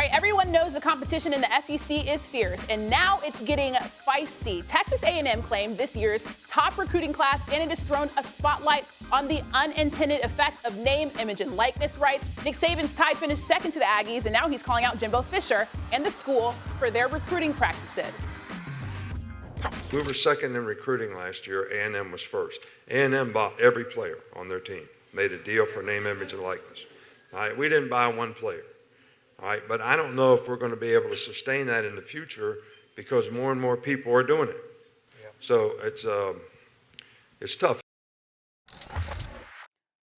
right, everyone knows the competition in the SEC is fierce, and now it's getting feisty. Texas A&M claimed this year's top recruiting class, and it has thrown a spotlight on the unintended effects of name, image, and likeness rights. Nick Saban's Tide finished second to the Aggies, and now he's calling out Jimbo Fisher and the school for their recruiting practices. We were second in recruiting last year. A&M was first. A&M bought every player on their team, made a deal for name, image, and likeness. All right, we didn't buy one player. All right, but I don't know if we're going to be able to sustain that in the future because more and more people are doing it. Yeah. So it's tough.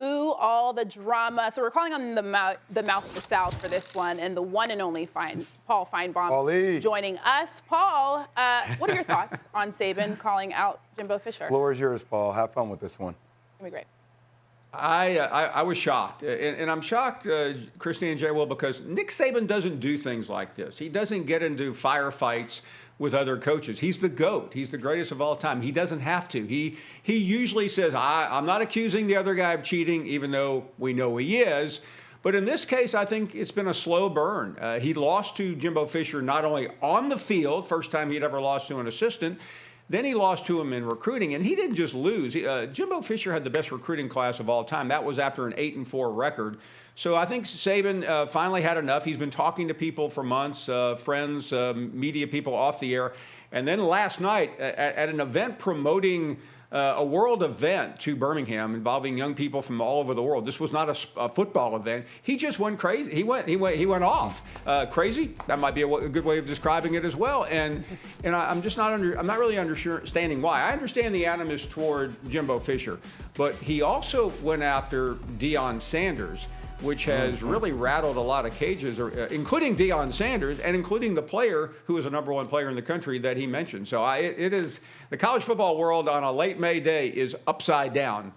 Ooh, all the drama. So we're calling on the mouth of the South for this one, and the one and only Paul Finebaum joining us. Paul, what are your thoughts on Saban calling out Jimbo Fisher? Floor is yours, Paul. Have fun with this one. It'll be great. I was shocked, and I'm shocked, Christine and Jay Will, because Nick Saban doesn't do things like this. He doesn't get into firefights with other coaches. He's the GOAT. He's the greatest of all time. He doesn't have to. He usually says, I'm not accusing the other guy of cheating, even though we know he is. But in this case, I think it's been a slow burn. He lost to Jimbo Fisher not only on the field, first time he'd ever lost to an assistant, then he lost to him in recruiting, and he didn't just lose. Jimbo Fisher had the best recruiting class of all time. That was after an 8-4 record. So I think Saban finally had enough. He's been talking to people for months, friends, media people off the air. And then last night at an event promoting a world event to Birmingham involving young people from all over the world. This was not a football event. He just went crazy. He went off. Crazy. That might be a good way of describing it as well. And I'm not really understanding why. I understand the animus toward Jimbo Fisher, but he also went after Deion Sanders, which has really rattled a lot of cages, including Deion Sanders and including the player who is a #1 player in the country that he mentioned. So it is the college football world on a late May day is upside down.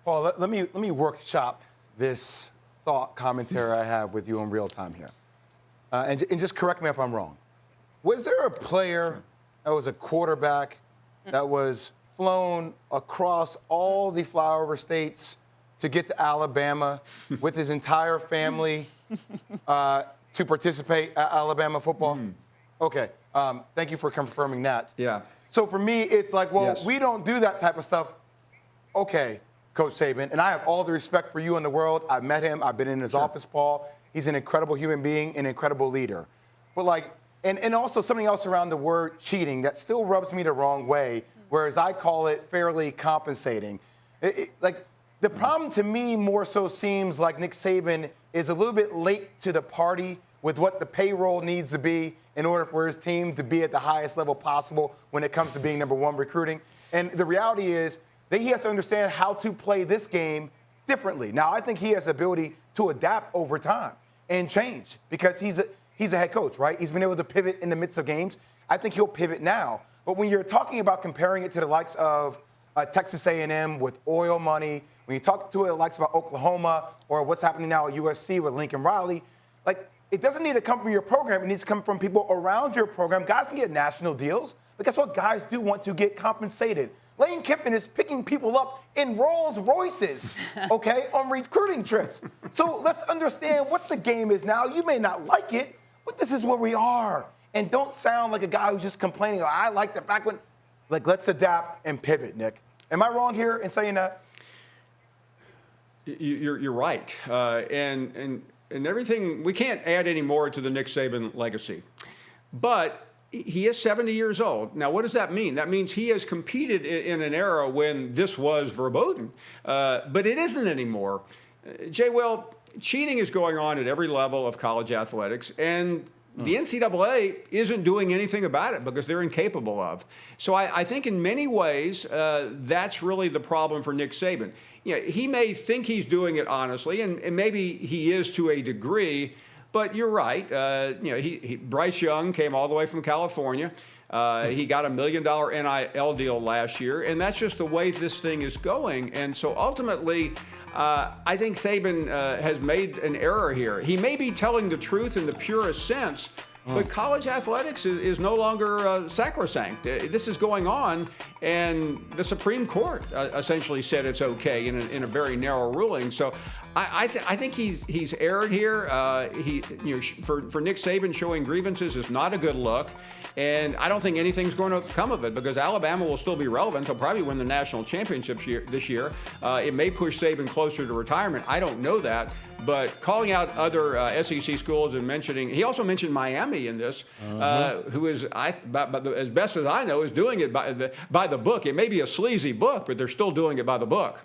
Paul, let me workshop this thought commentary I have with you in real time here, and just correct me if I'm wrong. Was there a player that was a quarterback that was flown across all the flyover states to get to Alabama with his entire family to participate at Alabama football? Okay, thank you for confirming that. Yeah. So for me, it's like, well, yes. We don't do that type of stuff. Okay, Coach Saban, and I have all the respect for you in the world. I've met him. I've been in his office, Paul. He's an incredible human being, an incredible leader. But like, and also something else around the word cheating that still rubs me the wrong way, whereas I call it fairly compensating. The problem to me more so seems like Nick Saban is a little bit late to the party with what the payroll needs to be in order for his team to be at the highest level possible when it comes to being #1 recruiting. And the reality is that he has to understand how to play this game differently. Now, I think he has the ability to adapt over time and change because he's a head coach, right? He's been able to pivot in the midst of games. I think he'll pivot now. But when you're talking about comparing it to the likes of Texas A&M with oil money, when you talk to the likes of Oklahoma or what's happening now at USC with Lincoln Riley, like, it doesn't need to come from your program. It needs to come from people around your program. Guys can get national deals, but guess what? Guys do want to get compensated. Lane Kiffin is picking people up in Rolls Royces, okay, on recruiting trips. So let's understand what the game is now. You may not like it, but this is where we are. And don't sound like a guy who's just complaining, oh, I liked it back when. Like, let's adapt and pivot, Nick. Am I wrong here in saying that? You're right. And everything, we can't add any more to the Nick Saban legacy. But he is 70 years old. Now, what does that mean? That means he has competed in an era when this was verboten. But it isn't anymore. Jay, well, cheating is going on at every level of college athletics. And the NCAA isn't doing anything about it because they're incapable of. So I think in many ways, that's really the problem for Nick Saban. You know, he may think he's doing it honestly, and maybe he is to a degree, but you're right. Bryce Young came all the way from California. He got $1 million NIL deal last year, and that's just the way this thing is going. And so ultimately, I think Saban has made an error here. He may be telling the truth in the purest sense, But college athletics is no longer sacrosanct. This is going on, and the Supreme Court essentially said it's okay in a very narrow ruling. So I think he's erred here. For Nick Saban, showing grievances is not a good look, and I don't think anything's going to come of it because Alabama will still be relevant. They'll probably win the national championship this year. It may push Saban closer to retirement. I don't know that. But calling out other SEC schools and he also mentioned Miami in this, who is, as best as I know, is doing it by the book. It may be a sleazy book, but they're still doing it by the book.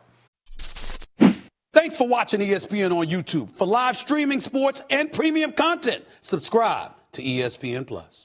Thanks for watching ESPN on YouTube. For live streaming sports and premium content, subscribe to ESPN+.